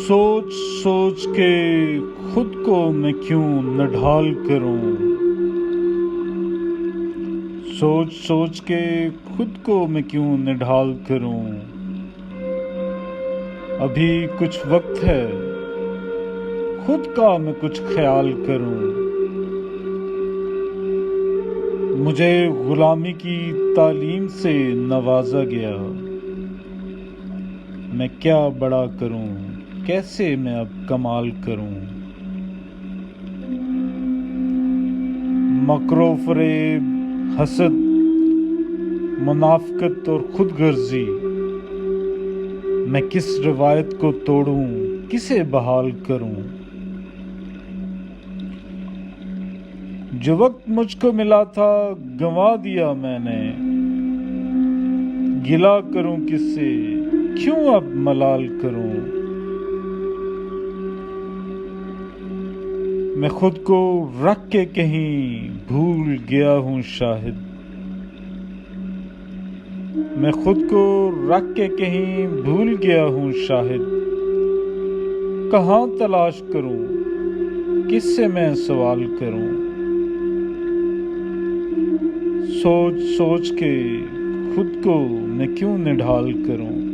सोच सोच के खुद को मैं क्यों नढाल करूं। सोच सोच के खुद को मैं क्यों निढाल करूं। अभी कुछ वक्त है खुद का मैं कुछ ख्याल करूं। मुझे गुलामी की तालीम से नवाजा गया। मैं क्या बड़ा करूं, कैसे मैं अब कमाल करूं। मकरो फरेब, हसद, मुनाफिकत और खुदगर्जी, मैं किस रिवायत को तोड़ूं, किसे बहाल करूं। जो वक्त मुझको मिला था गंवा दिया मैंने। गिला करूं किससे, क्यों अब मलाल करूं। मैं खुद को रख के कहीं भूल गया हूं शाहिद। मैं खुद को रख के कहीं भूल गया हूं शाहिद। कहाँ तलाश करूं, किससे मैं सवाल करूं। सोच सोच के खुद को मैं क्यों निढाल करूं।